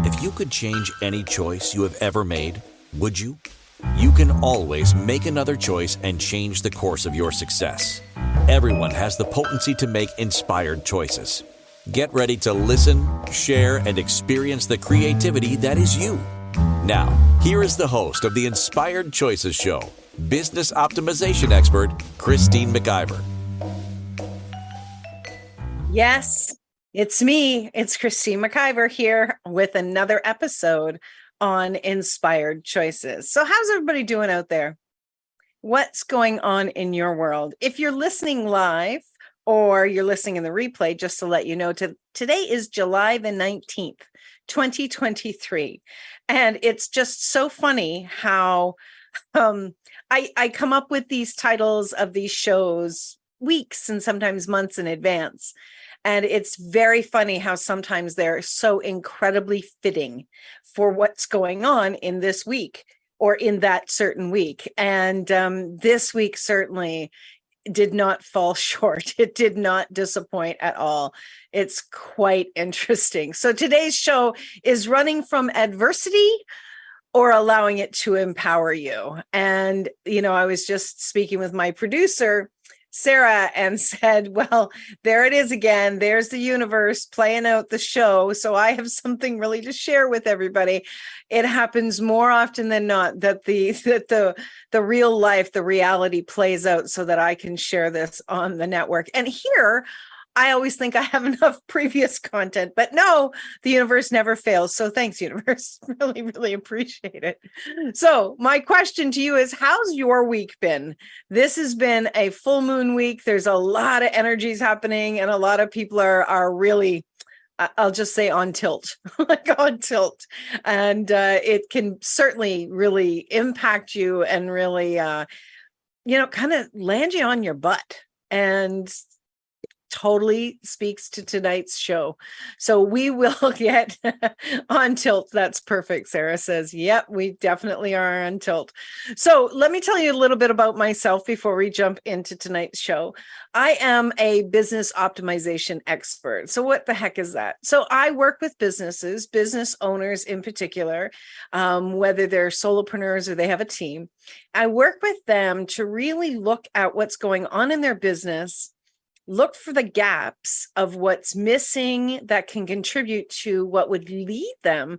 If you could change any choice you have ever made, would you? You can always make another choice and change the course of your success. Everyone has the potency to make inspired choices. Get ready to listen, share, and experience the creativity that is you. Now, here is the host of the Inspired Choices Show, business optimization expert, Christine McIver. Yes, it's me. It's Christine McIver here with another episode on Inspired Choices. So how's everybody doing out there? What's going on in your world? If you're listening live or you're listening in the replay, just to let you know, today is July the 19th, 2023. And it's just so funny how I come up with these titles of these shows weeks and sometimes months in advance. And it's very funny how sometimes they're so incredibly fitting for what's going on in this week or in that certain week. And this week certainly did not fall short. It did not disappoint at all. It's quite interesting. So today's show is running from adversity or allowing it to empower you. And, I was just speaking with my producer, Sarah, and said, well, there it is again. There's the universe playing out the show. So I have something really to share with everybody. It happens more often than not that the real life, the reality plays out so that I can share this on the network. And here, I always think I have enough previous content, but no, the universe never fails. So thanks, universe. Really, really appreciate it. So my question to you is, how's your week been? This has been a full moon week. There's a lot of energies happening and a lot of people are really, I'll just say on tilt, like on tilt. And it can certainly really impact you and really, kind of land you on your butt. And totally speaks to tonight's show. So we will get on tilt. That's perfect. Sarah says, yep, we definitely are on tilt. So let me tell you a little bit about myself before we jump into tonight's show. I am a business optimization expert. So what the heck is that? So I work with businesses, business owners in particular, whether they're solopreneurs or they have a team. I work with them to really look at what's going on in their business, look for the gaps of what's missing that can contribute to what would lead them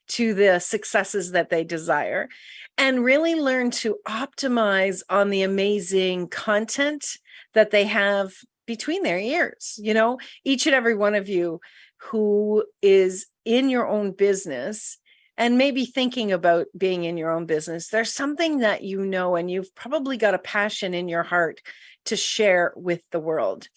to the successes that they desire, and really learn to optimize on the amazing content that they have between their ears. Each and every one of you who is in your own business and maybe thinking about being in your own business, there's something that and you've probably got a passion in your heart to share with the world.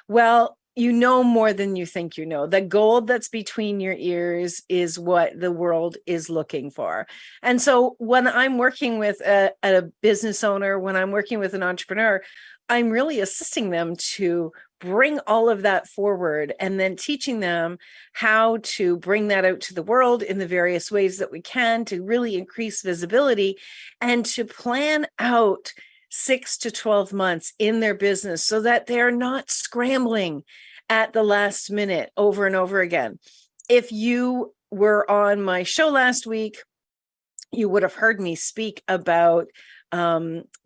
Well, more than you think you know. The gold that's between your ears is what the world is looking for. And so when I'm working with a business owner, when I'm working with an entrepreneur, I'm really assisting them to bring all of that forward and then teaching them how to bring that out to the world in the various ways that we can to really increase visibility and to plan out 6 to 12 months in their business so that they're not scrambling at the last minute over and over again. If you were on my show last week, you would have heard me speak about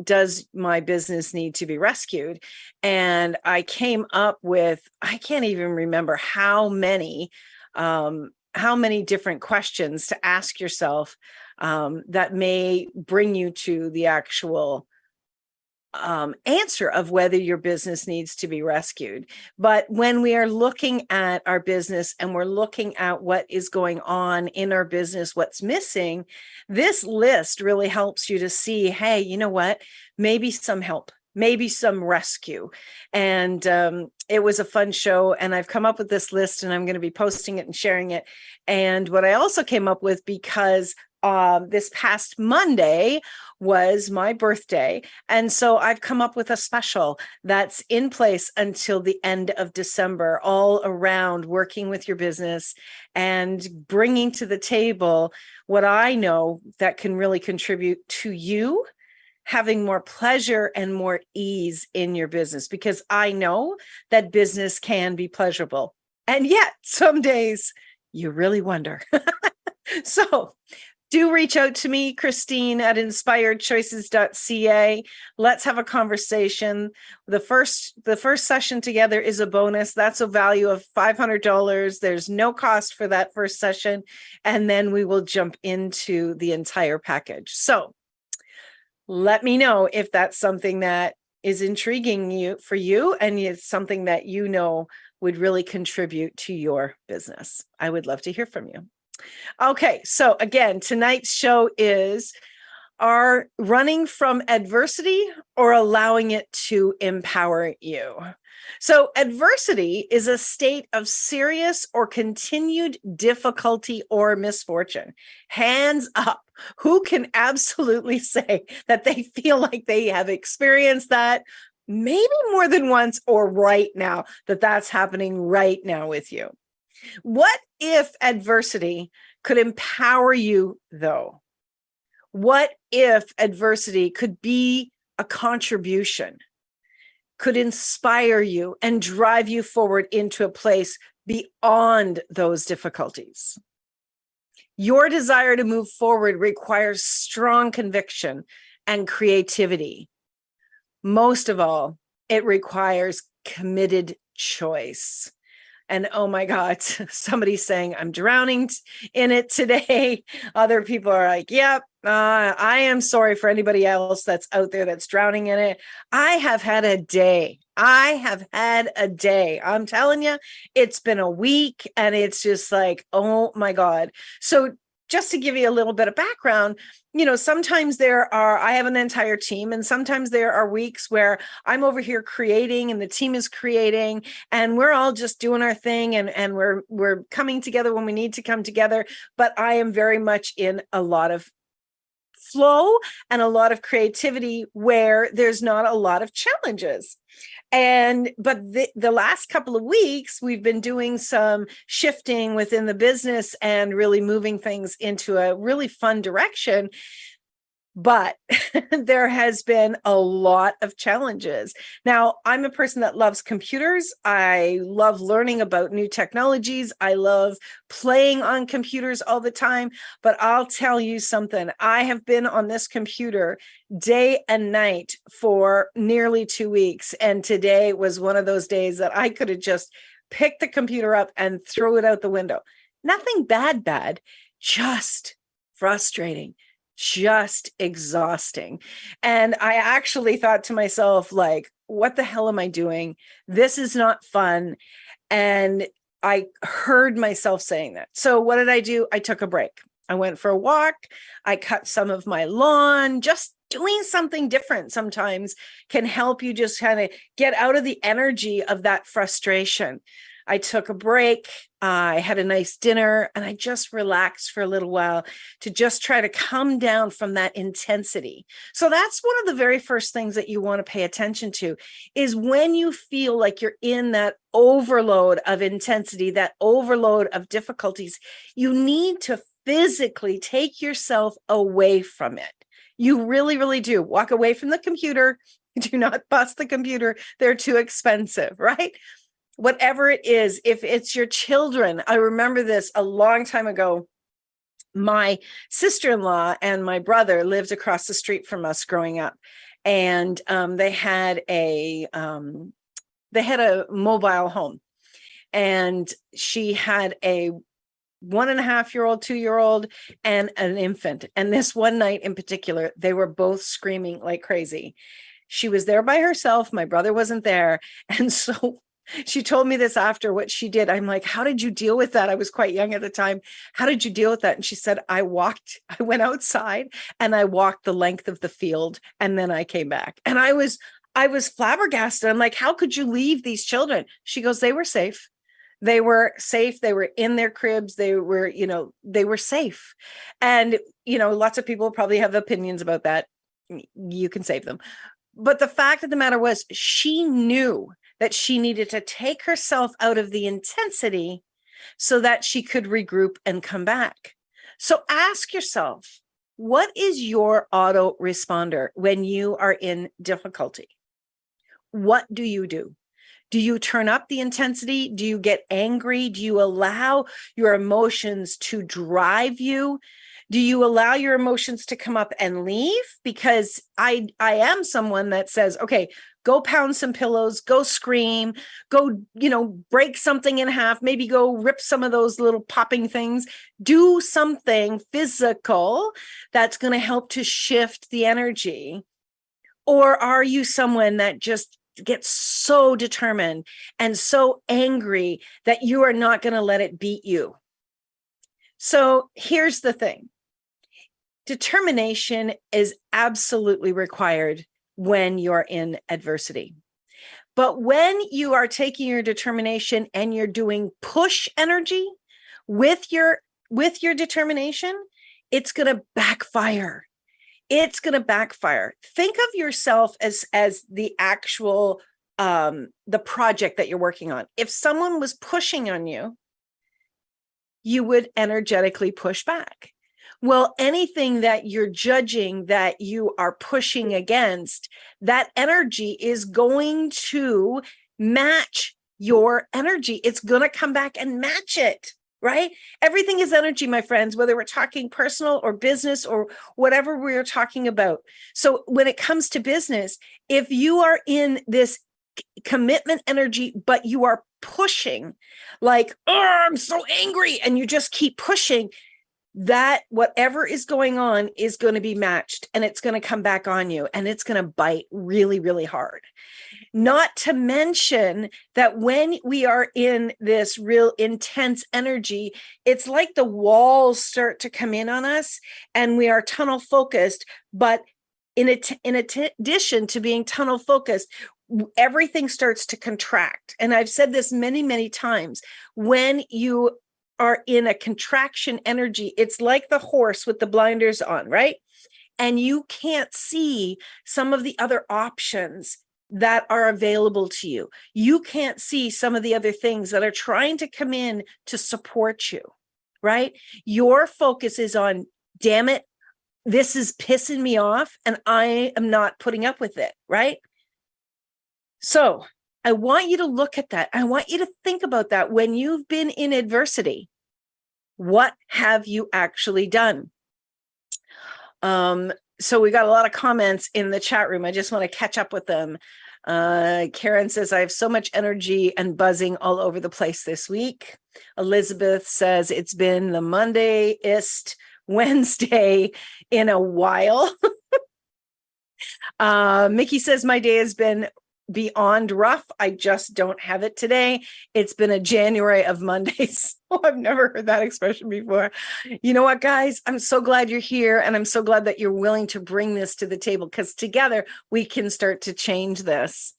does my business need to be rescued? And I came up with, I can't even remember how many different questions to ask yourself that may bring you to the actual answer of whether your business needs to be rescued. But when we are looking at our business and we're looking at what is going on in our business, what's missing, this list really helps you to see, hey, you know what, maybe some help, maybe some rescue. And it was a fun show. And I've come up with this list and I'm going to be posting it and sharing it. And what I also came up with, because this past Monday was my birthday. And so I've come up with a special that's in place until the end of December, all around working with your business and bringing to the table what I know that can really contribute to you having more pleasure and more ease in your business, because I know that business can be pleasurable. And yet some days you really wonder, So do reach out to me, Christine at inspiredchoices.ca. Let's have a conversation. The first session together is a bonus. That's a value of $500. There's no cost for that first session. And then we will jump into the entire package. So let me know if that's something that is intriguing for you and it's something that you know would really contribute to your business. I would love to hear from you. Okay, so again, tonight's show is are running from adversity or allowing it to empower you. So adversity is a state of serious or continued difficulty or misfortune. Hands up. Who can absolutely say that they feel like they have experienced that maybe more than once or right now, that that's happening right now with you? What if adversity could empower you, though? What if adversity could be a contribution, could inspire you and drive you forward into a place beyond those difficulties? Your desire to move forward requires strong conviction and creativity. Most of all, it requires committed choice. And oh my God, somebody's saying, I'm drowning in it today. Other people are like, yep, I am sorry for anybody else that's out there that's drowning in it. I have had a day. I'm telling you, it's been a week and it's just like, oh my God. So just to give you a little bit of background, sometimes I have an entire team, and sometimes there are weeks where I'm over here creating and the team is creating and we're all just doing our thing and we're coming together when we need to come together. But I am very much in a lot of flow and a lot of creativity where there's not a lot of challenges. But the last couple of weeks, we've been doing some shifting within the business and really moving things into a really fun direction. But there has been a lot of challenges. Now, I'm a person that loves computers. I love learning about new technologies. I love playing on computers all the time. But I'll tell you something. I have been on this computer day and night for nearly 2 weeks. And today was one of those days that I could have just picked the computer up and throw it out the window. Nothing bad, just frustrating. Just exhausting. And I actually thought to myself, like, what the hell am I doing? This is not fun. And I heard myself saying that. So what did I do? I took a break. I went for a walk. I cut some of my lawn. Just doing something different sometimes can help you just kind of get out of the energy of that frustration. I took a break. I had a nice dinner and I just relaxed for a little while to just try to come down from that intensity. So that's one of the very first things that you want to pay attention to is when you feel like you're in that overload of intensity, that overload of difficulties, you need to physically take yourself away from it. You really, really do. Walk away from the computer. Do not bust the computer. They're too expensive, right? Whatever it is, if it's your children, I remember this a long time ago. My sister-in-law and my brother lived across the street from us growing up, and they had a mobile home, and she had a 1.5-year-old, 2-year-old, and an infant. And this one night in particular, they were both screaming like crazy. She was there by herself. My brother wasn't there, and so she told me this after what she did. I'm like, how did you deal with that? I was quite young at the time. How did you deal with that? And she said, I went outside and I walked the length of the field and then I came back. And I was flabbergasted. I'm like, how could you leave these children? She goes, they were safe. They were safe. They were in their cribs. They were safe. And, lots of people probably have opinions about that. You can save them. But the fact of the matter was, she knew that she needed to take herself out of the intensity so that she could regroup and come back. So ask yourself, what is your autoresponder when you are in difficulty? What do you do? Do you turn up the intensity? Do you get angry? Do you allow your emotions to drive you? Do you allow your emotions to come up and leave? Because I am someone that says, okay, go pound some pillows, go scream, go, break something in half, maybe go rip some of those little popping things, do something physical that's going to help to shift the energy. Or are you someone that just gets so determined and so angry that you are not going to let it beat you? So here's the thing. Determination is absolutely required when you're in adversity. But when you are taking your determination and you're doing push energy with your determination, it's going to backfire. It's going to backfire. Think of yourself as the actual the project that you're working on. If someone was pushing on you, you would energetically push back. Well, anything that you're judging that you are pushing against, that energy is going to match your energy. It's going to come back and match it, right? Everything is energy, my friends, whether we're talking personal or business or whatever we're talking about. So when it comes to business, if you are in this commitment energy, but you are pushing like, oh, I'm so angry, and you just keep pushing, that whatever is going on is going to be matched, and it's going to come back on you, and it's going to bite really, really hard. Not to mention that when we are in this real intense energy, it's like the walls start to come in on us and we are tunnel focused. But in addition to being tunnel focused, everything starts to contract. And I've said this many, many times. When you are in a contraction energy, it's like the horse with the blinders on, right? And you can't see some of the other options that are available to you. You can't see some of the other things that are trying to come in to support you, right? Your focus is on, damn it, this is pissing me off and I am not putting up with it, right? So I want you to look at that. I want you to think about that. When you've been in adversity, what have you actually done? So we got a lot of comments in the chat room. I just want to catch up with them. Karen says, I have so much energy and buzzing all over the place this week. Elizabeth says, it's been the Monday-ist Wednesday in a while. Mickey says, my day has been beyond rough. I just don't have it today. It's been a January of Mondays. Oh, I've never heard that expression before. You know what, guys? I'm so glad you're here, and I'm so glad that you're willing to bring this to the table, because together we can start to change this.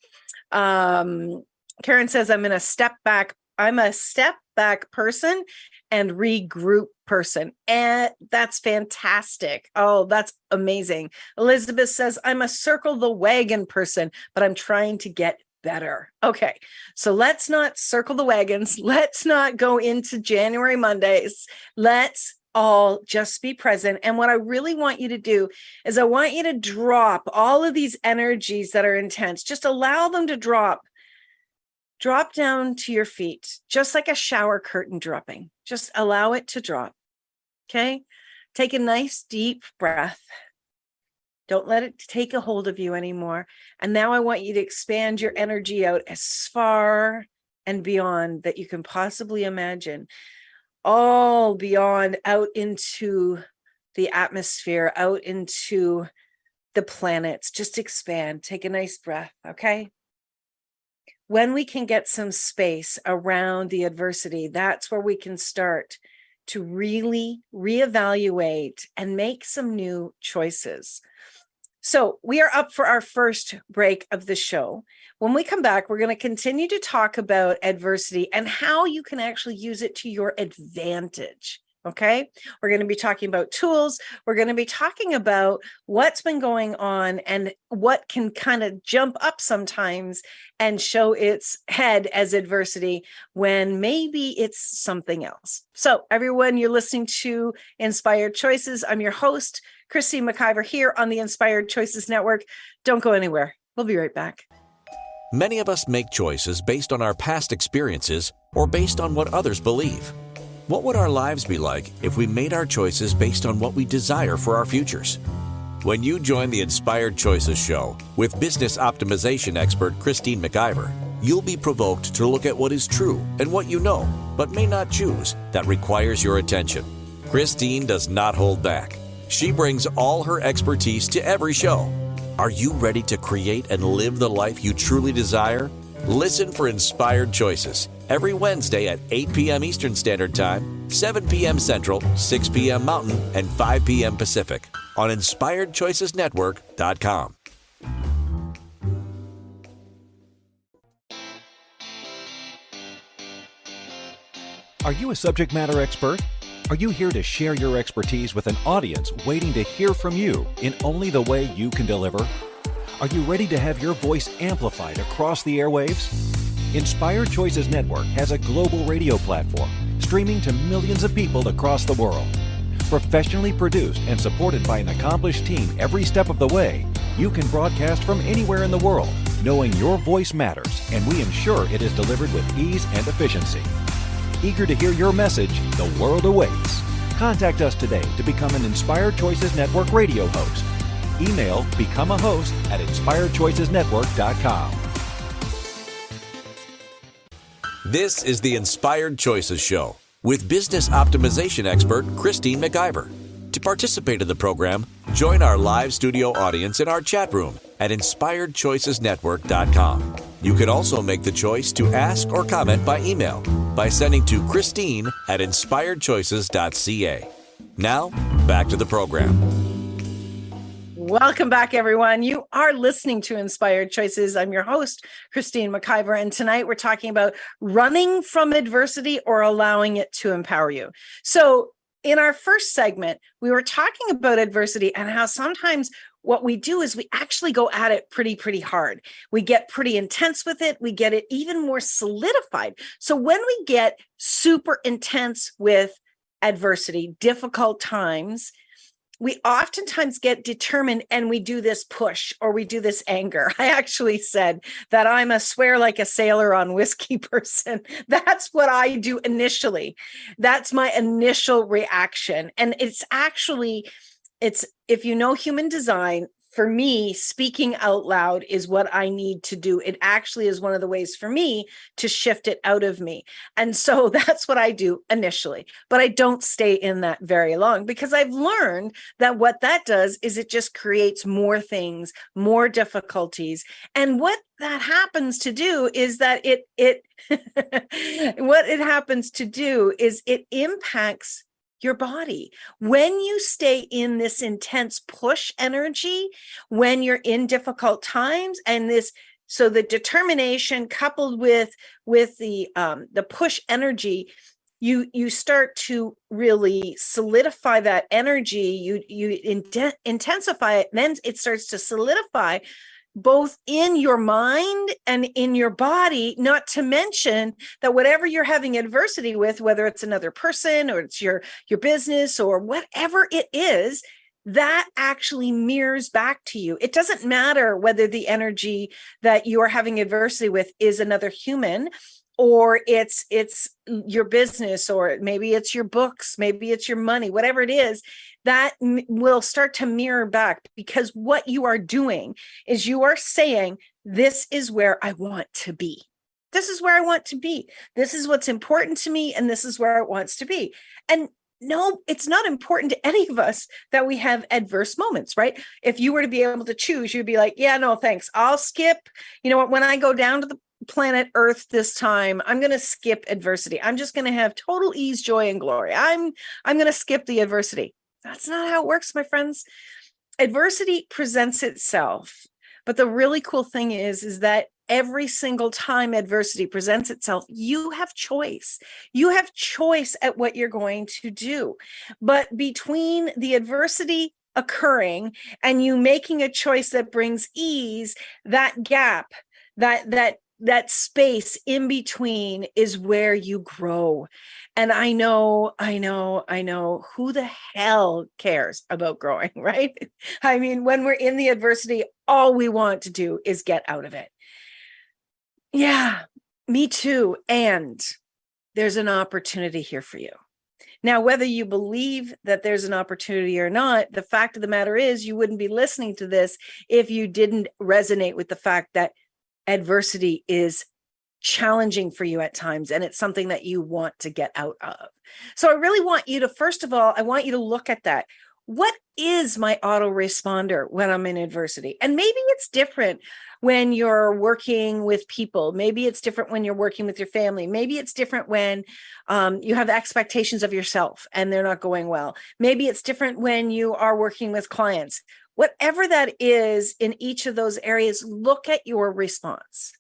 Karen says, I'm a step back person and regroup person. And that's fantastic. Oh, that's amazing. Elizabeth says, I'm a circle the wagon person, but I'm trying to get better. Okay, so let's not circle the wagons. Let's not go into January Mondays. Let's all just be present. And what I really want you to do is I want you to drop all of these energies that are intense. Just allow them to drop down to your feet, just like a shower curtain dropping. Just allow it to drop. Okay. Take a nice deep breath. Don't let it take a hold of you anymore. And now I want you to expand your energy out as far and beyond that you can possibly imagine. All beyond, out into the atmosphere, out into the planets. Just expand. Take a nice breath. Okay. When we can get some space around the adversity, that's where we can start to really reevaluate and make some new choices. So we are up for our first break of the show. When we come back, we're going to continue to talk about adversity and how you can actually use it to your advantage. Okay, we're going to be talking about tools. We're going to be talking about what's been going on and what can kind of jump up sometimes and show its head as adversity when maybe it's something else. So everyone, you're listening to Inspired Choices. I'm your host, Christine McIver, here on the Inspired Choices Network. Don't go anywhere. We'll be right back. Many of us make choices based on our past experiences or based on what others believe. What would our lives be like if we made our choices based on what we desire for our futures? When you join the Inspired Choices show with business optimization expert Christine McIver, you'll be provoked to look at what is true and what you know, but may not choose, that requires your attention. Christine does not hold back. She brings all her expertise to every show. Are you ready to create and live the life you truly desire? Listen for Inspired Choices every Wednesday at 8 p.m. Eastern Standard Time, 7 p.m. Central, 6 p.m. Mountain, and 5 p.m. Pacific on InspiredChoicesNetwork.com. Are you a subject matter expert? Are you here to share your expertise with an audience waiting to hear from you in only the way you can deliver? Are you ready to have your voice amplified across the airwaves? Inspired Choices Network has a global radio platform streaming to millions of people across the world. Professionally produced and supported by an accomplished team every step of the way, you can broadcast from anywhere in the world, knowing your voice matters, and we ensure it is delivered with ease and efficiency. Eager to hear your message, the world awaits. Contact us today to become an Inspired Choices Network radio host. Email become a host at InspiredChoicesNetwork.com. This is the Inspired Choices Show with business optimization expert Christine McIver. To participate in the program, join our live studio audience in our chat room at InspiredChoicesNetwork.com. You can also make the choice to ask or comment by email by sending to Christine at InspiredChoices.ca. Now, back to the program. Welcome back, everyone. You are listening to Inspired Choices. I'm your host, Christine McIver, and tonight we're talking about running from adversity or allowing it to empower you. So in our first segment, we were talking about adversity and how sometimes what we do is we actually go at it pretty hard. We get pretty intense with it. We get it even more solidified. So when we get super intense with adversity, difficult times, we oftentimes get determined and we do this push or we do this anger. I actually said that I'm a swear like a sailor on whiskey person. That's what I do initially. That's my initial reaction. And it's if you know human design, for me, speaking out loud is what I need to do. It actually is one of the ways for me to shift it out of me. And so that's what I do initially, but I don't stay in that very long because I've learned that what that does is it just creates more things, more difficulties. And what that happens to do is that what it happens to do is it impacts your body. When you stay in this intense push energy, when you're in difficult times, and so the determination coupled with the push energy, you start to really solidify that energy. You intensify it, then it starts to solidify both in your mind and in your body, not to mention that whatever you're having adversity with, whether it's another person or it's your business or whatever it is, that actually mirrors back to you. It doesn't matter whether the energy that you are having adversity with is another human, or it's your business, or maybe it's your books, maybe it's your money, whatever it is, that will start to mirror back, because what you are doing is you are saying, this is where I want to be. This is where I want to be. This is what's important to me, and this is where it wants to be. And no, it's not important to any of us that we have adverse moments, right? If you were to be able to choose, you'd be like, yeah, no, thanks. I'll skip. You know what? When I go down to the planet Earth this time, I'm going to skip adversity. I'm just going to have total ease, joy, and glory. I'm going to skip the adversity. That's not how it works, my friends. Adversity presents itself. But the really cool thing is that every single time adversity presents itself, you have choice. You have choice at what you're going to do. But between the adversity occurring and you making a choice that brings ease, that gap, that space in between is where you grow. And I know, who the hell cares about growing, right? I mean, when we're in the adversity, all we want to do is get out of it. Yeah, me too. And there's an opportunity here for you. Now, whether you believe that there's an opportunity or not, the fact of the matter is you wouldn't be listening to this if you didn't resonate with the fact that adversity is challenging for you at times, and it's something that you want to get out of. So I really want you to, first of all, I want you to look at that. What is my autoresponder when I'm in adversity? And maybe it's different when you're working with people. Maybe it's different when you're working with your family. Maybe it's different when you have expectations of yourself and they're not going well. Maybe it's different when you are working with clients. Whatever that is in each of those areas, look at your response.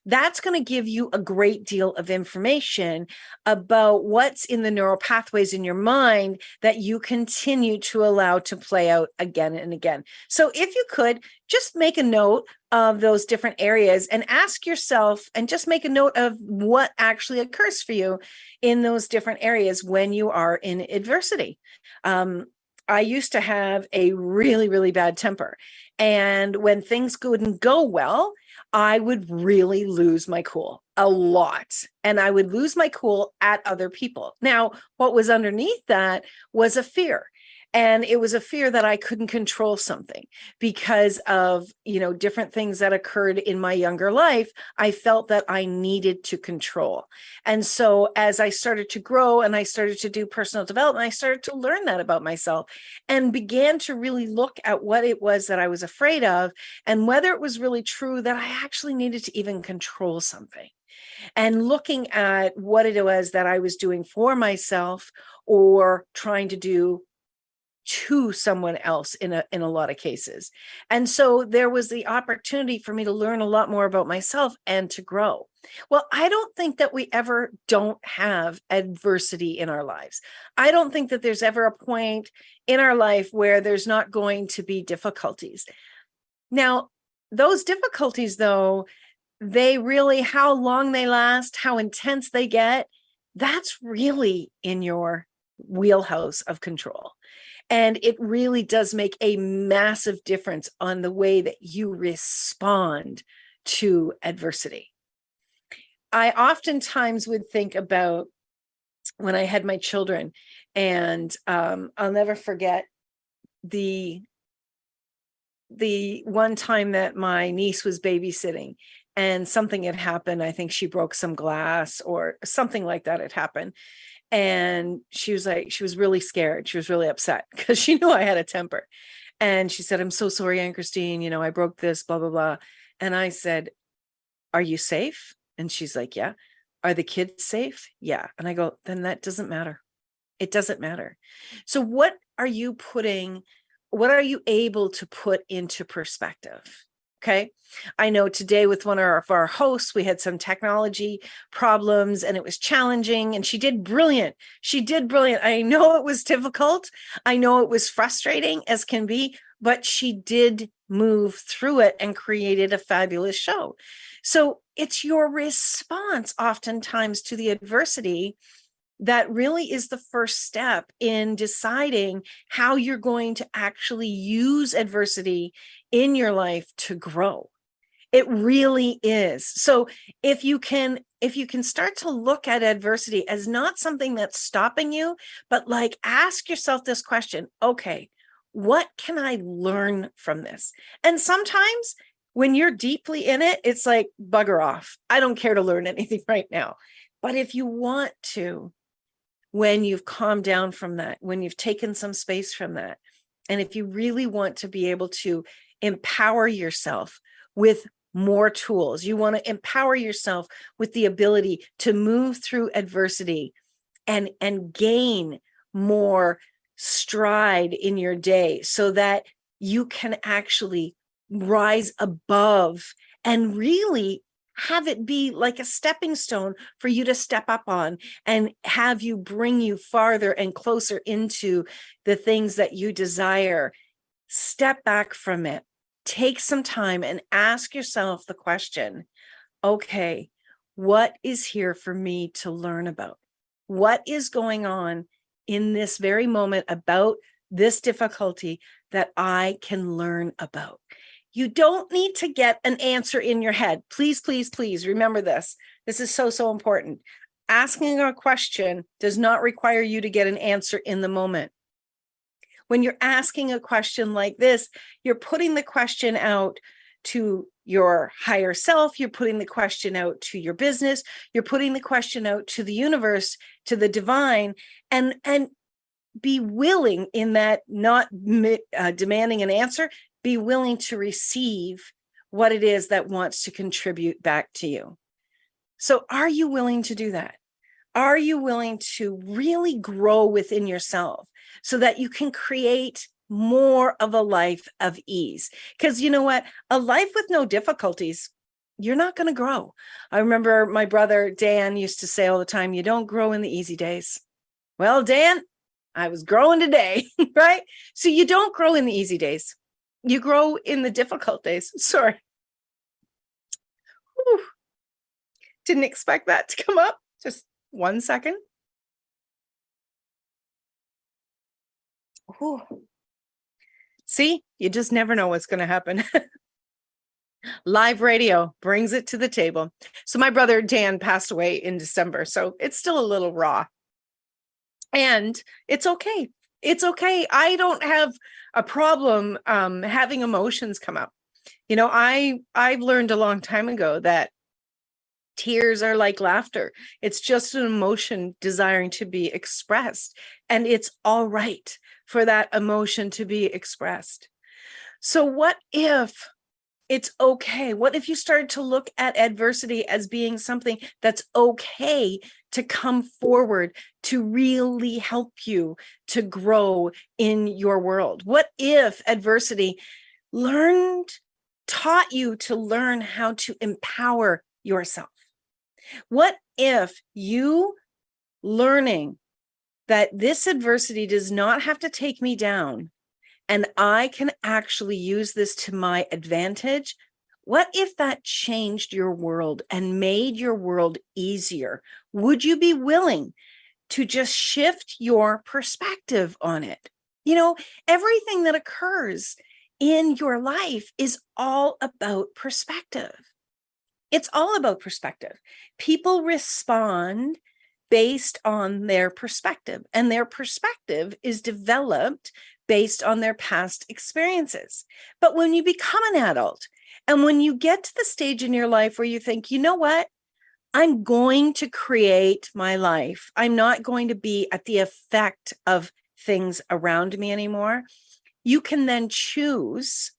That's going to give you a great deal of information about what's in the neural pathways in your mind that you continue to allow to play out again and again. So if you could just make a note of those different areas and ask yourself, and just make a note of what actually occurs for you in those different areas when you are in adversity. I used to have a really, really bad temper. And when things couldn't go well, I would really lose my cool a lot. And I would lose my cool at other people. Now, what was underneath that was a fear. And it was a fear that I couldn't control something because of, different things that occurred in my younger life. I felt that I needed to control. And so as I started to grow and I started to do personal development, I started to learn that about myself and began to really look at what it was that I was afraid of and whether it was really true that I actually needed to even control something. And looking at what it was that I was doing for myself or trying to do to someone else in a lot of cases. And so there was the opportunity for me to learn a lot more about myself and to grow. Well, I don't think that we ever don't have adversity in our lives. I don't think that there's ever a point in our life where there's not going to be difficulties. Now, those difficulties, though, they really, how long they last, how intense they get, that's really in your wheelhouse of control. And it really does make a massive difference on the way that you respond to adversity. I oftentimes would think about when I had my children, and I'll never forget the one time that my niece was babysitting and something had happened. I think she broke some glass or something like that had happened. And she was really scared. She was really upset because she knew I had a temper. And she said, "I'm so sorry, Aunt Christine, I broke this, blah, blah, blah." And I said, "Are you safe?" And she's like, "Yeah." "Are the kids safe?" "Yeah." And I go, "Then that doesn't matter. It doesn't matter." So what are you able to put into perspective? Okay. I know today with one of our hosts, we had some technology problems and it was challenging, and she did brilliant. She did brilliant. I know it was difficult. I know it was frustrating as can be, but she did move through it and created a fabulous show. So it's your response oftentimes to the adversity that really is the first step in deciding how you're going to actually use adversity in your life to grow. It really is. So if you can start to look at adversity as not something that's stopping you, but like ask yourself this question, okay, what can I learn from this? And sometimes when you're deeply in it, it's like, bugger off. I don't care to learn anything right now. But if you want to, when you've calmed down from that, when you've taken some space from that, and if you really want to be able to empower yourself with more tools, you want to empower yourself with the ability to move through adversity and gain more stride in your day so that you can actually rise above and really have it be like a stepping stone for you to step up on and have you bring you farther and closer into the things that you desire. Step back from it. Take some time and ask yourself the question, okay, what is here for me to learn about? What is going on in this very moment about this difficulty that I can learn about? You don't need to get an answer in your head. Please, please, please remember this. This is so, so important. Asking a question does not require you to get an answer in the moment. When you're asking a question like this, you're putting the question out to your higher self. You're putting the question out to your business. You're putting the question out to the universe, to the divine, and be willing in that, not demanding an answer, be willing to receive what it is that wants to contribute back to you. So are you willing to do that? Are you willing to really grow within yourself so that you can create more of a life of ease? Because you know what? A life with no difficulties, you're not going to grow. I remember my brother Dan used to say all the time, you don't grow in the easy days. Well, Dan, I was growing today, right? So you don't grow in the easy days. You grow in the difficult days. Sorry. Whew. Didn't expect that to come up. Just 1 second. Whew. See, you just never know what's going to happen. Live radio brings it to the table. So my brother Dan passed away in December, so it's still a little raw. And it's okay. It's okay. I don't have a problem having emotions come up. You know, I've learned a long time ago that tears are like laughter. It's just an emotion desiring to be expressed. And it's all right for that emotion to be expressed. So what if it's okay? What if you started to look at adversity as being something that's okay to come forward to really help you to grow in your world? What if adversity taught you to learn how to empower yourself? What if you learning that this adversity does not have to take me down and I can actually use this to my advantage? What if that changed your world and made your world easier? Would you be willing to just shift your perspective on it? You know, everything that occurs in your life is all about perspective. It's all about perspective. People respond based on their perspective, and their perspective is developed based on their past experiences. But when you become an adult, and when you get to the stage in your life where you think, you know what, I'm going to create my life. I'm not going to be at the effect of things around me anymore. You can then choose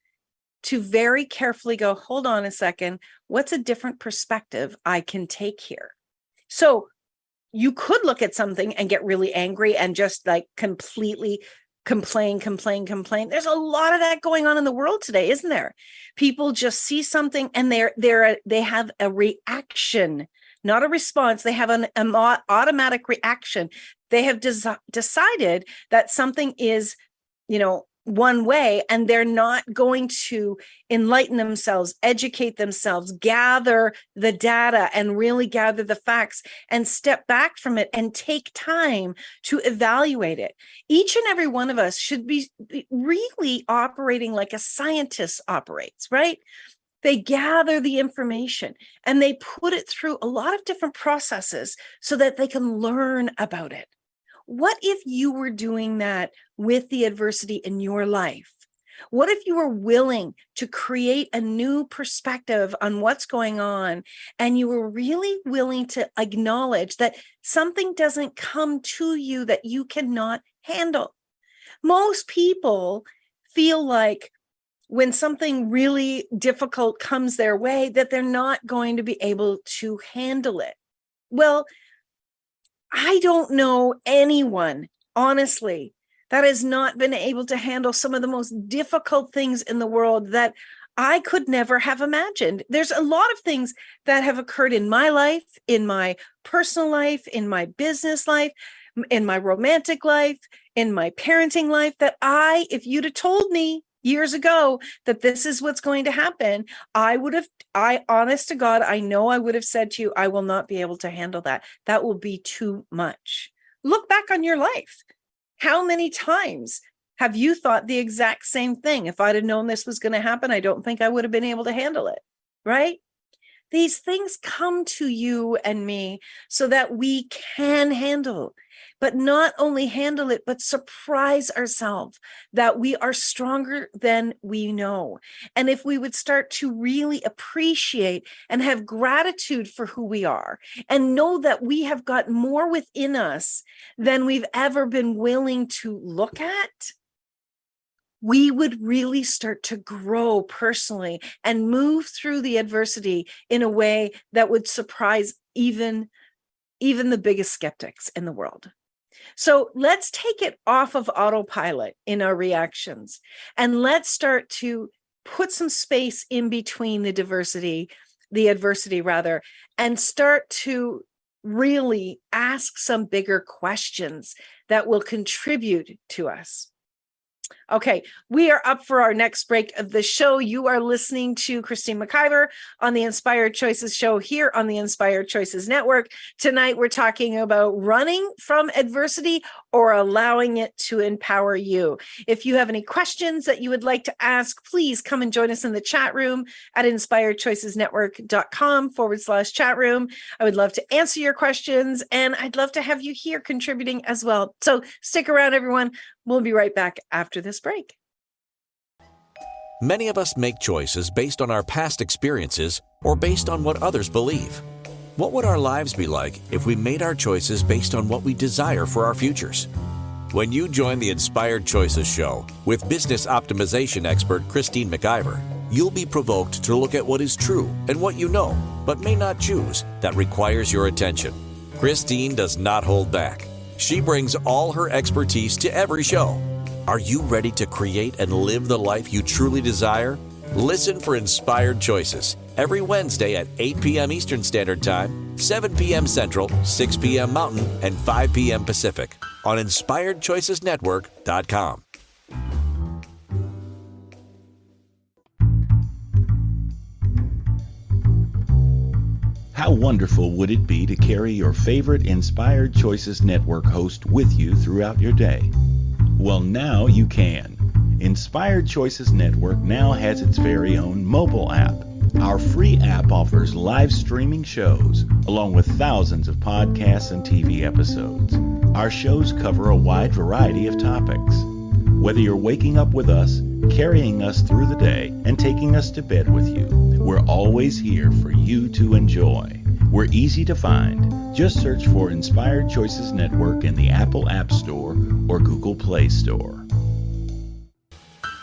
to very carefully go, hold on a second, what's a different perspective I can take here? So you could look at something and get really angry and just like completely complain. There's a lot of that going on in the world today, isn't there? People just see something and they have a reaction, not a response. They have an automatic reaction. They have decided that something is, one way, and they're not going to enlighten themselves, educate themselves, gather the data and really gather the facts and step back from it and take time to evaluate it. Each and every one of us should be really operating like a scientist operates, right? They gather the information and they put it through a lot of different processes so that they can learn about it. What if you were doing that with the adversity in your life? What if you were willing to create a new perspective on what's going on, and you were really willing to acknowledge that something doesn't come to you that you cannot handle? Most people feel like when something really difficult comes their way, that they're not going to be able to handle it. Well, I don't know anyone, honestly, that has not been able to handle some of the most difficult things in the world that I could never have imagined. There's a lot of things that have occurred in my life, in my personal life, in my business life, in my romantic life, in my parenting life, that if you'd have told me years ago that this is what's going to happen, honest to God, I know I would have said to you, I will not be able to handle that. That will be too much. Look back on your life. How many times Have you thought the exact same thing? If I'd have known this was going to happen, I don't think I would have been able to handle it, right? These things come to you and me so that we can handle, but not only handle it, but surprise ourselves that we are stronger than we know. And if we would start to really appreciate and have gratitude for who we are and know that we have got more within us than we've ever been willing to look at, we would really start to grow personally and move through the adversity in a way that would surprise even the biggest skeptics in the world. So let's take it off of autopilot in our reactions, and let's start to put some space in between the adversity rather, and start to really ask some bigger questions that will contribute to us. Okay, we are up for our next break of the show. You are listening to Christine McIver on the Inspired Choices show here on the Inspired Choices Network. Tonight, we're talking about running from adversity or allowing it to empower you. If you have any questions that you would like to ask, please come and join us in the chat room at inspiredchoicesnetwork.com/chat room. I would love to answer your questions, and I'd love to have you here contributing as well. So stick around, everyone. We'll be right back after this break. Many of us make choices based on our past experiences or based on what others believe. What would our lives be like if we made our choices based on what we desire for our futures? When you join the Inspired Choices show with business optimization expert Christine McIver, you'll be provoked to look at what is true and what you know, but may not choose, that requires your attention. Christine does not hold back. She brings all her expertise to every show. Are you ready to create and live the life you truly desire? Listen for Inspired Choices every Wednesday at 8 p.m. Eastern Standard Time, 7 p.m. Central, 6 p.m. Mountain, and 5 p.m. Pacific on InspiredChoicesNetwork.com. How wonderful would it be to carry your favorite Inspired Choices Network host with you throughout your day? Well, now you can. Inspired Choices Network now has its very own mobile app. Our free app offers live streaming shows, along with thousands of podcasts and TV episodes. Our shows cover a wide variety of topics. Whether you're waking up with us, carrying us through the day, and taking us to bed with you, we're always here for you to enjoy. We're easy to find. Just search for Inspired Choices Network in the Apple App Store or Google Play Store.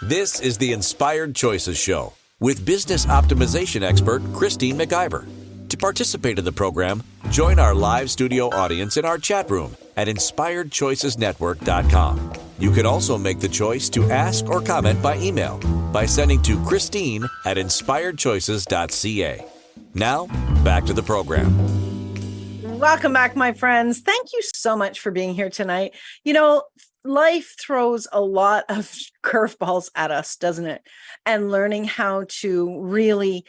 This is the Inspired Choices show with business optimization expert Christine McIver. To participate in the program, join our live studio audience in our chat room at InspiredChoicesNetwork.com. You can also make the choice to ask or comment by email by sending to Christine@InspiredChoices.ca. Now, back to the program. Welcome back, my friends. Thank you so much for being here tonight. You know, life throws a lot of curveballs at us, doesn't it? And learning how to really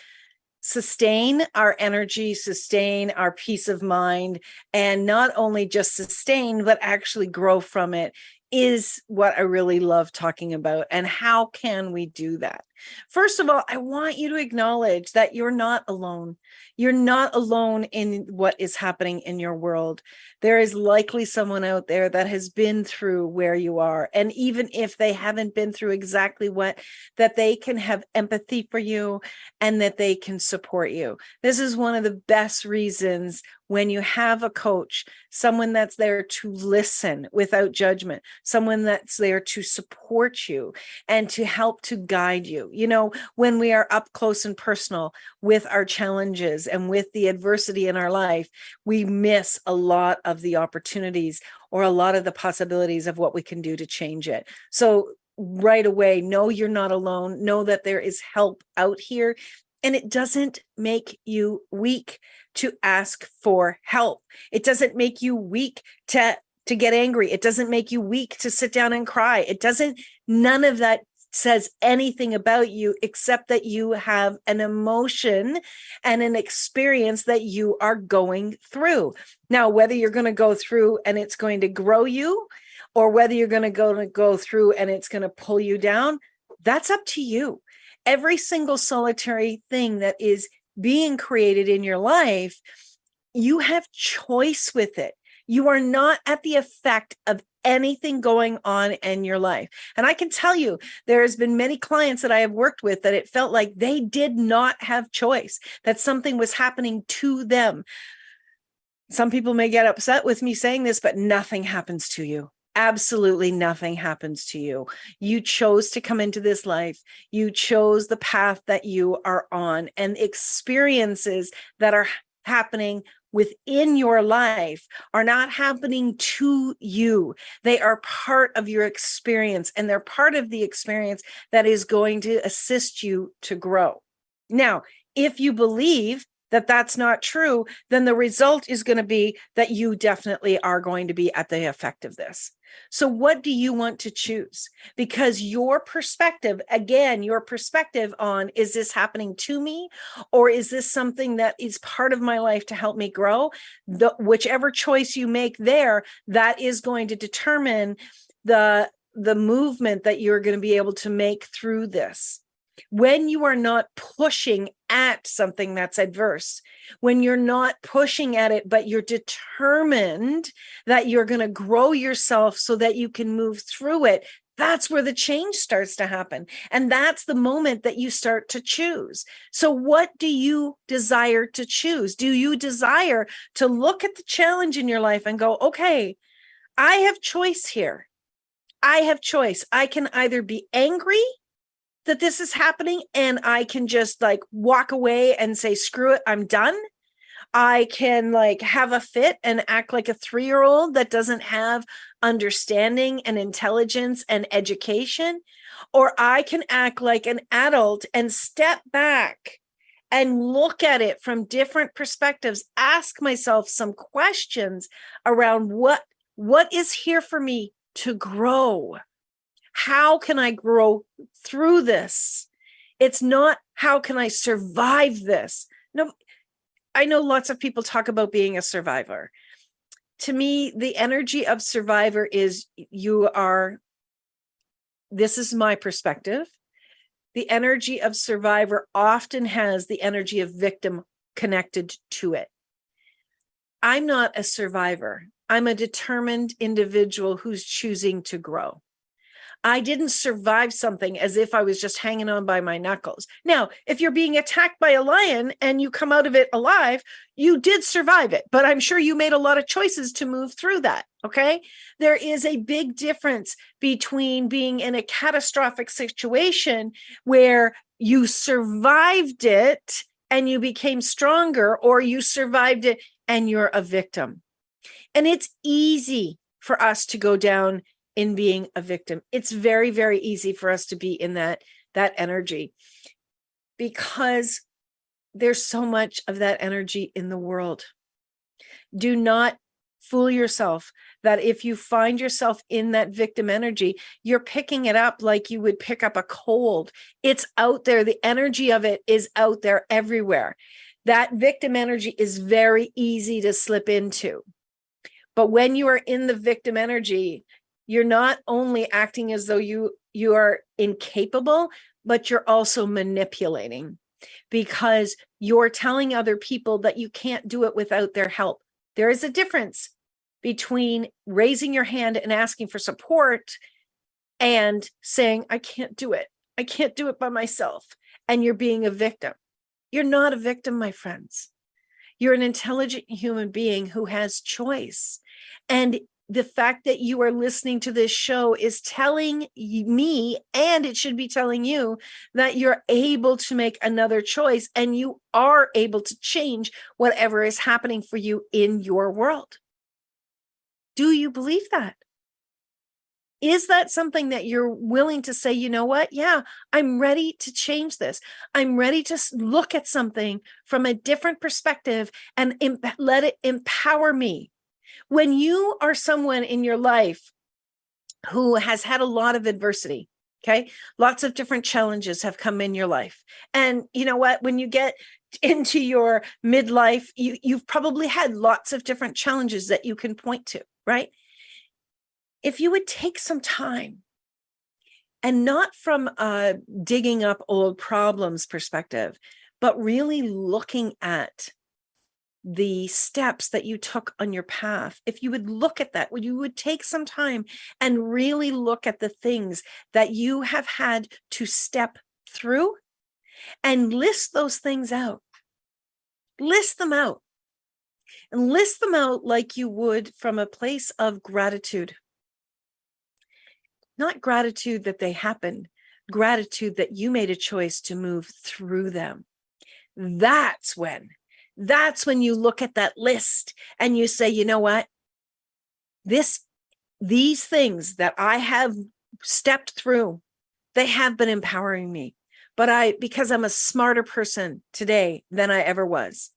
sustain our energy, sustain our peace of mind, and not only just sustain, but actually grow from it is what I really love talking about. And how can we do that? First of all, I want you to acknowledge that you're not alone. You're not alone in what is happening in your world. There is likely someone out there that has been through where you are. And even if they haven't been through exactly what, that they can have empathy for you and that they can support you. This is one of the best reasons when you have a coach, someone that's there to listen without judgment, someone that's there to support you and to help to guide you. You know, when we are up close and personal with our challenges and with the adversity in our life, we miss a lot of the opportunities or a lot of the possibilities of what we can do to change it. So right away, know you're not alone. Know that there is help out here. And it doesn't make you weak to ask for help. It doesn't make you weak to get angry. It doesn't make you weak to sit down and cry. None of that says anything about you except that you have an emotion and an experience that you are going through. Now, whether you're going to go through and it's going to grow you, or whether you're going to go through and it's going to pull you down, that's up to you. Every single solitary thing that is being created in your life, you have choice with it. You are not at the effect of anything going on in your life. And I can tell you, there has been many clients that I have worked with that it felt like they did not have choice, that something was happening to them. Some people may get upset with me saying this, but nothing happens to you. Absolutely nothing happens to you. You chose to come into this life. You chose the path that you are on, and experiences that are happening within your life are not happening to you. They are part of your experience, and they're part of the experience that is going to assist you to grow. Now, if you believe that that's not true, then the result is going to be that you definitely are going to be at the effect of this. So what do you want to choose? Because your perspective, again, your perspective on, is this happening to me, or is this something that is part of my life to help me grow? Whichever choice you make there, that is going to determine the movement that you're going to be able to make through this. When you are not pushing at something that's adverse, when you're not pushing at it, but you're determined that you're going to grow yourself so that you can move through it, that's where the change starts to happen. And that's the moment that you start to choose. So what do you desire to choose? Do you desire to look at the challenge in your life and go, okay, I have choice here. I have choice. I can either be angry that this is happening and I can just like walk away and say, screw it, I'm done. I can like have a fit and act like a 3-year-old that doesn't have understanding and intelligence and education, or I can act like an adult and step back and look at it from different perspectives, ask myself some questions around what is here for me to grow. How can I grow through this? It's not, how can I survive this? No, I know lots of people talk about being a survivor. To me, the energy of survivor is this is my perspective. The energy of survivor often has the energy of victim connected to it. I'm not a survivor. I'm a determined individual who's choosing to grow. I didn't survive something as if I was just hanging on by my knuckles. Now, if you're being attacked by a lion and you come out of it alive, you did survive it, but I'm sure you made a lot of choices to move through that. Okay. There is a big difference between being in a catastrophic situation where you survived it and you became stronger, or you survived it and you're a victim. And it's easy for us to go down in being a victim. It's very, very easy for us to be in that energy, because there's so much of that energy in the world. Do not fool yourself that if you find yourself in that victim energy, you're picking it up like you would pick up a cold. It's out there. The energy of it is out there everywhere. That victim energy is very easy to slip into. But when you are in the victim energy, you're not only acting as though you are incapable, but you're also manipulating, because you're telling other people that you can't do it without their help. There is a difference between raising your hand and asking for support and saying, I can't do it. I can't do it by myself. And you're being a victim. You're not a victim, my friends. You're an intelligent human being who has choice. And the fact that you are listening to this show is telling me, and it should be telling you, that you're able to make another choice and you are able to change whatever is happening for you in your world. Do you believe that? Is that something that you're willing to say, you know what? Yeah, I'm ready to change this. I'm ready to look at something from a different perspective and let it empower me. When you are someone in your life who has had a lot of adversity, okay, lots of different challenges have come in your life. And you know what? When you get into your midlife, you've probably had lots of different challenges that you can point to, right? if you would take some time, and not from a digging up old problems perspective, but really looking at the steps that you took on your path. If you would look at that, you would take some time and really look at the things that you have had to step through and list those things out. List them out. And list them out like you would from a place of gratitude. Not gratitude that they happened, gratitude that you made a choice to move through them. That's when you look at that list and you say, you know what? These things that I have stepped through, they have been empowering me. But because I'm a smarter person today than I ever was.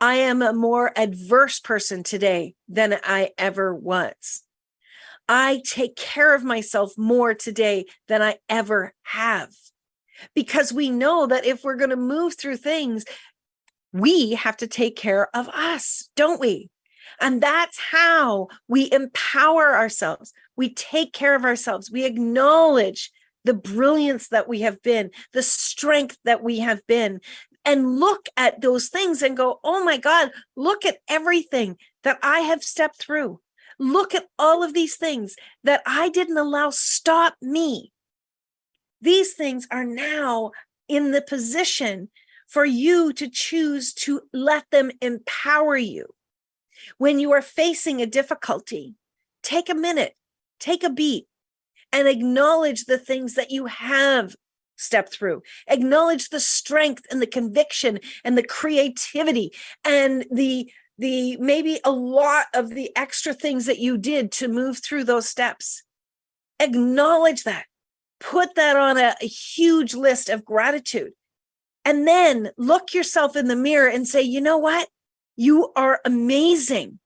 I am a more adverse person today than I ever was. I take care of myself more today than I ever have. Because we know that if we're going to move through things, we have to take care of us, don't we? And that's how we empower ourselves. We take care of ourselves. We acknowledge the brilliance that we have been, the strength that we have been, and look at those things and go, oh my God, look at everything that I have stepped through. Look at all of these things that I didn't allow stop me. These things are now in the position for you to choose to let them empower you. When you are facing a difficulty, take a minute, take a beat, and acknowledge the things that you have stepped through. Acknowledge the strength and the conviction and the creativity and the maybe a lot of the extra things that you did to move through those steps. Acknowledge that. Put that on a huge list of gratitude. And then look yourself in the mirror and say, you know what? You are amazing.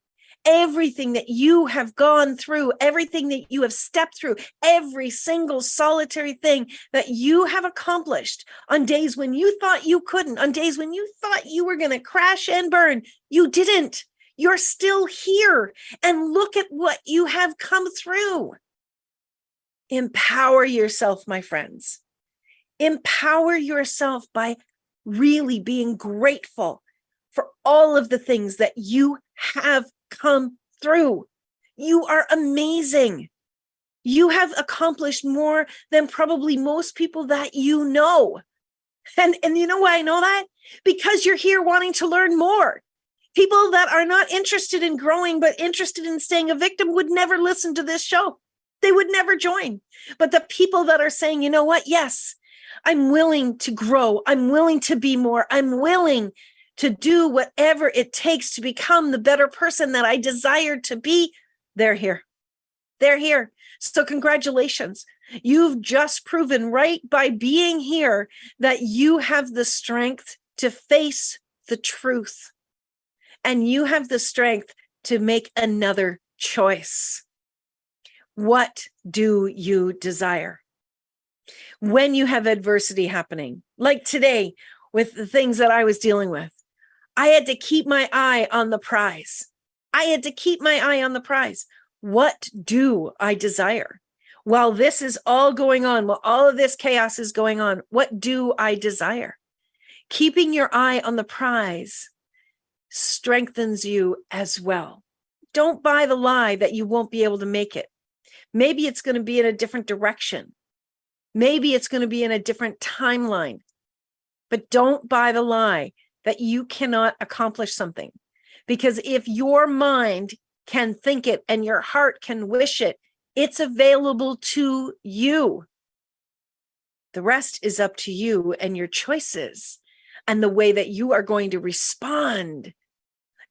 Everything that you have gone through, everything that you have stepped through, every single solitary thing that you have accomplished on days when you thought you couldn't, on days when you thought you were going to crash and burn, you didn't. You're still here. And look at what you have come through. Empower yourself, my friends. Empower yourself by really being grateful for all of the things that you have come through. You are amazing. You have accomplished more than probably most people that you know. And you know why I know that? Because you're here wanting to learn more. People that are not interested in growing, but interested in staying a victim would never listen to this show. They would never join. But the people that are saying, you know what? Yes, I'm willing to grow. I'm willing to be more. I'm willing to do whatever it takes to become the better person that I desire to be. They're here. They're here. So congratulations. You've just proven right by being here that you have the strength to face the truth. And you have the strength to make another choice. What do you desire? When you have adversity happening, like today with the things that I was dealing with, I had to keep my eye on the prize. I had to keep my eye on the prize. What do I desire? While this is all going on, while all of this chaos is going on, what do I desire? Keeping your eye on the prize strengthens you as well. Don't buy the lie that you won't be able to make it. Maybe it's going to be in a different direction. Maybe it's going to be in a different timeline. But don't buy the lie that you cannot accomplish something. Because if your mind can think it and your heart can wish it, it's available to you. The rest is up to you and your choices and the way that you are going to respond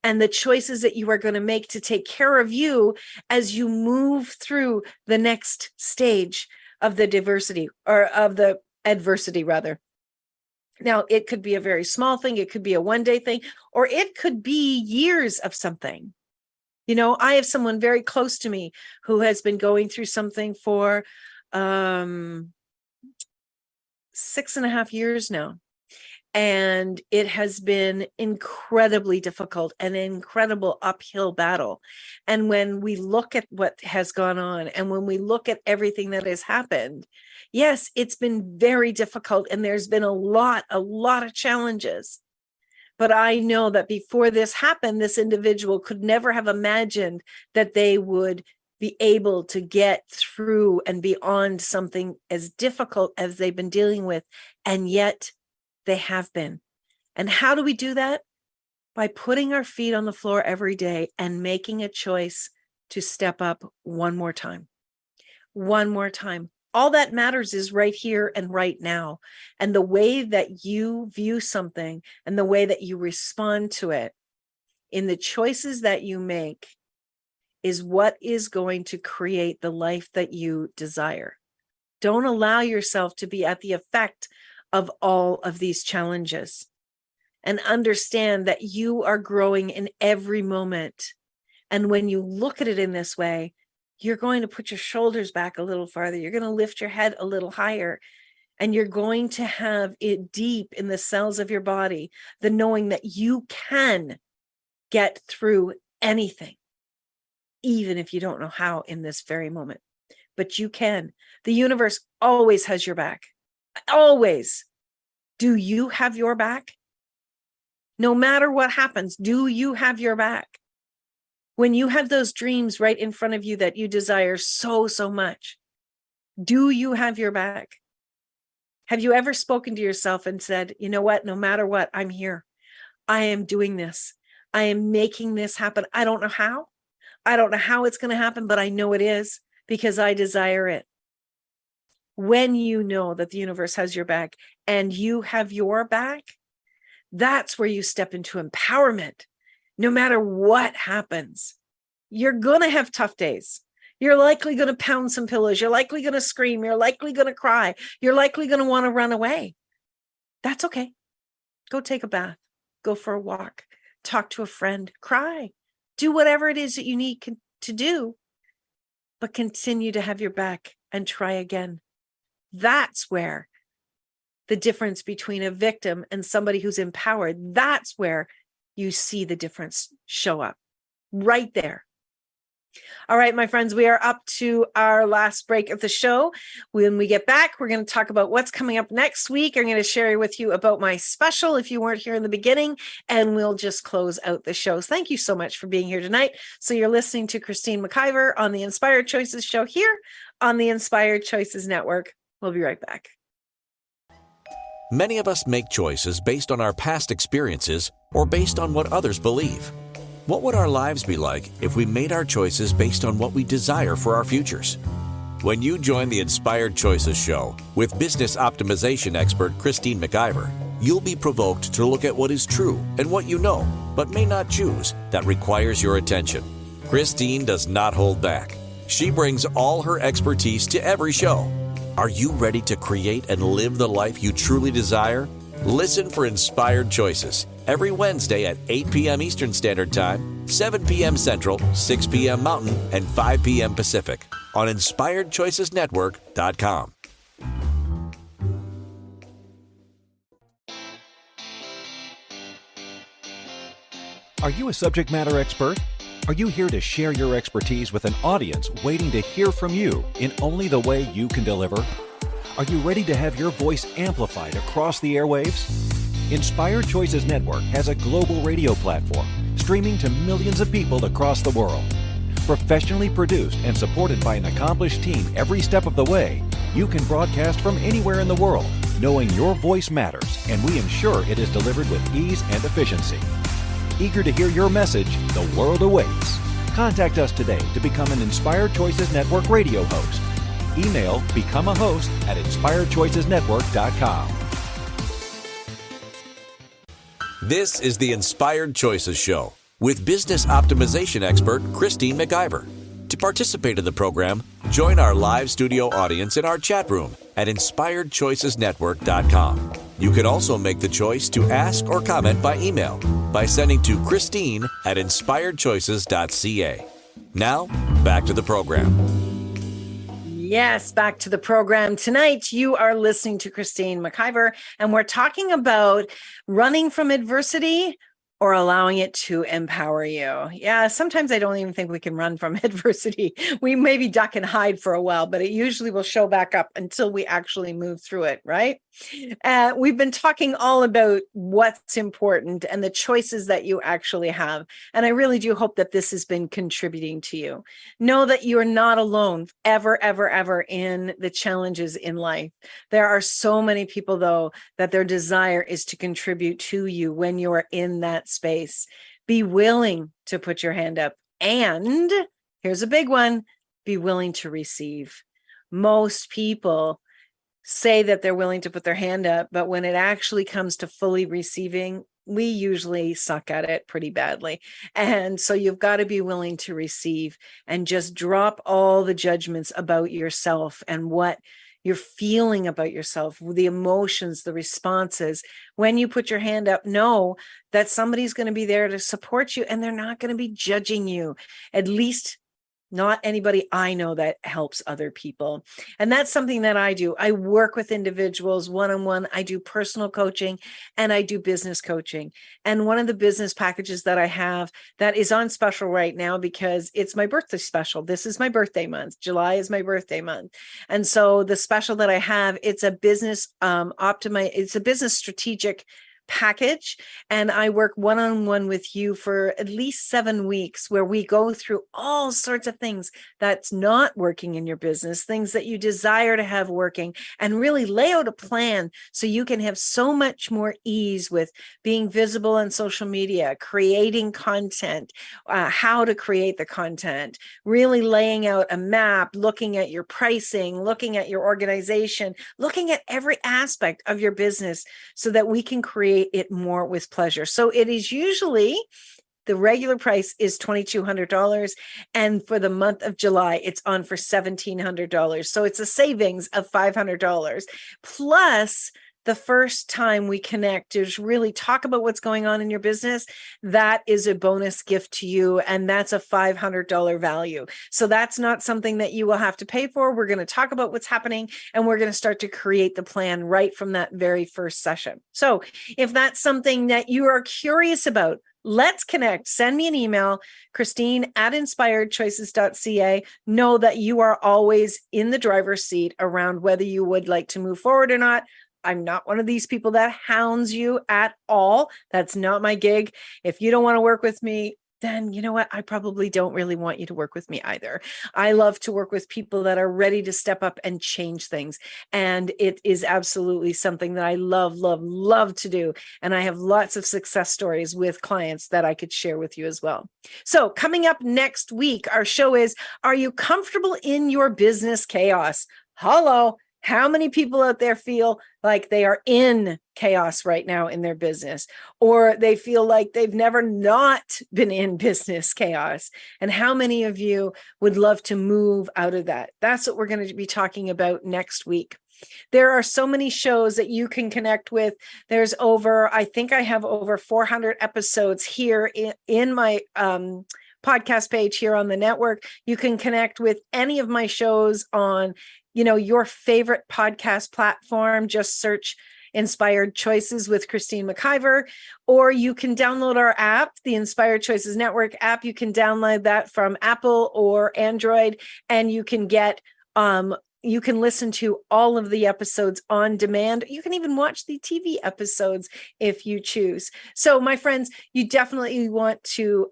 and the choices that you are going to make to take care of you as you move through the next stage of the diversity or of the adversity rather. Now, it could be a very small thing. It could be a one-day thing, or it could be years of something. You know, I have someone very close to me who has been going through something for 6.5 years now. And it has been incredibly difficult, an incredible uphill battle. And when we look at what has gone on and when we look at everything that has happened, yes, it's been very difficult. And there's been a lot of challenges. But I know that before this happened, this individual could never have imagined that they would be able to get through and beyond something as difficult as they've been dealing with. And yet they have been. And how do we do that? By putting our feet on the floor every day and making a choice to step up one more time. One more time. All that matters is right here and right now. And the way that you view something and the way that you respond to it in the choices that you make is what is going to create the life that you desire. Don't allow yourself to be at the effect of all of these challenges, and understand that you are growing in every moment. And when you look at it in this way, you're going to put your shoulders back a little farther. You're going to lift your head a little higher, and you're going to have it deep in the cells of your body, the knowing that you can get through anything, even if you don't know how in this very moment, but you can. The universe always has your back. Always. Do you have your back? No matter what happens, do you have your back? When you have those dreams right in front of you that you desire so much, do you have your back? Have you ever spoken to yourself and said, you know what, no matter what, I'm here. I am doing this. I am making this happen. I don't know how. I don't know how it's going to happen, but I know it is because I desire it. When you know that the universe has your back and you have your back, that's where you step into empowerment. No matter what happens, you're going to have tough days. You're likely going to pound some pillows. You're likely going to scream. You're likely going to cry. You're likely going to want to run away. That's okay. Go take a bath. Go for a walk. Talk to a friend. Cry. Do whatever it is that you need to do, but continue to have your back and try again. That's where the difference between a victim and somebody who's empowered, that's where you see the difference show up right there. All right, my friends, we are up to our last break of the show. When we get back, we're going to talk about what's coming up next week. I'm going to share with you about my special if you weren't here in the beginning, and we'll just close out the shows. Thank you so much for being here tonight. So you're listening to Christine McIver on the Inspired Choices show here on the Inspired Choices Network. We'll be right back. Many of us make choices based on our past experiences or based on what others believe. What would our lives be like if we made our choices based on what we desire for our futures? When you join the Inspired Choices show with business optimization expert Christine McIver, you'll be provoked to look at what is true and what you know, but may not choose, that requires your attention. Christine does not hold back. She brings all her expertise to every show. Are you ready to create and live the life you truly desire? Listen for Inspired Choices every Wednesday at 8 p.m. Eastern Standard Time, 7 p.m. Central, 6 p.m. Mountain, and 5 p.m. Pacific on InspiredChoicesNetwork.com. Are you a subject matter expert? Are you here to share your expertise with an audience waiting to hear from you in only the way you can deliver? Are you ready to have your voice amplified across the airwaves? Inspired Choices Network has a global radio platform streaming to millions of people across the world. Professionally produced and supported by an accomplished team every step of the way, you can broadcast from anywhere in the world, knowing your voice matters, and we ensure it is delivered with ease and efficiency. Eager to hear your message, the world awaits. Contact us today to become an Inspired Choices Network radio host. Email becomeahost@inspiredchoicesnetwork.com. This is the Inspired Choices Show with business optimization expert Christine McIver. To participate in the program, join our live studio audience in our chat room at InspiredChoicesNetwork.com. You can also make the choice to ask or comment by email by sending to Christine@inspiredchoices.ca. Now, back to the program. Yes, back to the program. Tonight, you are listening to Christine McIver, and we're talking about running from adversity or allowing it to empower you. Yeah, sometimes I don't even think we can run from adversity. We maybe duck and hide for a while, but it usually will show back up until we actually move through it, right? We've been talking all about what's important and the choices that you actually have. And I really do hope that this has been contributing to you. Know that you are not alone ever, ever, ever in the challenges in life. There are so many people, though, that their desire is to contribute to you when you are in that space. Be willing to put your hand up. And here's a big one, be willing to receive. Most people say that they're willing to put their hand up, but when it actually comes to fully receiving, we usually suck at it pretty badly. And so you've got to be willing to receive and just drop all the judgments about yourself and what you're feeling about yourself, the emotions, the responses. When you put your hand up, know that somebody's going to be there to support you and they're not going to be judging you. At least not anybody I know that helps other people. And that's something that I do. I work with individuals one-on-one. I do personal coaching and I do business coaching. And one of the business packages that I have that is on special right now because it's my birthday special. This is my birthday month. July is my birthday month. And so the special that I have, it's a business it's a business strategic package. And I work one-on-one with you for at least 7 weeks where we go through all sorts of things that's not working in your business, things that you desire to have working, and really lay out a plan so you can have so much more ease with being visible on social media, creating content, how to create the content, really laying out a map, looking at your pricing, looking at your organization, looking at every aspect of your business so that we can create it more with pleasure. So it is usually the regular price is $2,200. And for the month of July, it's on for $1,700. So it's a savings of $500. Plus, the first time we connect is really talk about what's going on in your business. That is a bonus gift to you. And that's a $500 value. So that's not something that you will have to pay for. We're going to talk about what's happening and we're going to start to create the plan right from that very first session. So if that's something that you are curious about, let's connect. Send me an email, Christine@inspiredchoices.ca. Know that you are always in the driver's seat around whether you would like to move forward or not. I'm not one of these people that hounds you at all. That's not my gig. If you don't want to work with me, then you know what? I probably don't really want you to work with me either. I love to work with people that are ready to step up and change things. And it is absolutely something that I love, love, love to do. And I have lots of success stories with clients that I could share with you as well. So coming up next week, our show is, are you comfortable in your business chaos? Hello. How many people out there feel like they are in chaos right now in their business, or they feel like they've never not been in business chaos? And how many of you would love to move out of that? That's what we're going to be talking about next week. There are so many shows that you can connect with. There's I think I have over 400 episodes here in my podcast page here on the network. You can connect with any of my shows on your favorite podcast platform. Just search Inspired Choices with Christine McIver, or you can download our app, the Inspired Choices Network app. You can download that from Apple or Android, and you can get you can listen to all of the episodes on demand. You can even watch the TV episodes if you choose. So, my friends, you definitely want to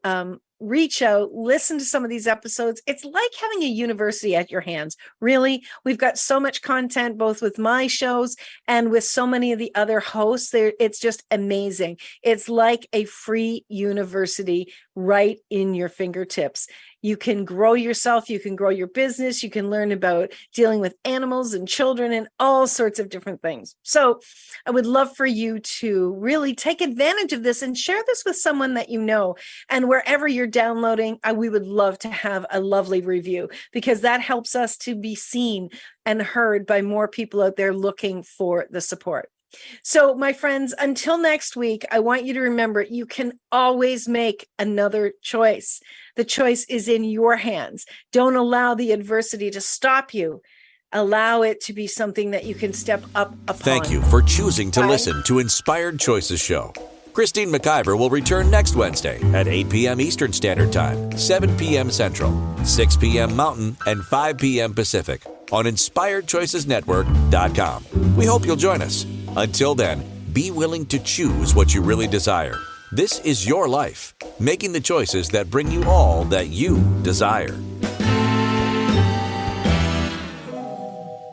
reach out, listen to some of these episodes. It's like having a university at your hands. Really, we've got so much content, both with my shows and with so many of the other hosts. It's just amazing. It's like a free university right in your fingertips. You can grow yourself, you can grow your business, you can learn about dealing with animals and children and all sorts of different things. So I would love for you to really take advantage of this and share this with someone that you know. And wherever you're downloading, we would love to have a lovely review, because that helps us to be seen and heard by more people out there looking for the support. So, my friends, until next week, I want you to remember you can always make another choice. The choice is in your hands. Don't allow the adversity to stop you. Allow it to be something that you can step up upon. Thank you for choosing to Bye. listen to Inspired Choices Show. Christine McIver will return next Wednesday at 8 p.m. Eastern Standard Time, 7 p.m. Central, 6 p.m. Mountain, and 5 p.m. Pacific on InspiredChoicesNetwork.com. We hope you'll join us. Until then, be willing to choose what you really desire. This is your life, making the choices that bring you all that you desire.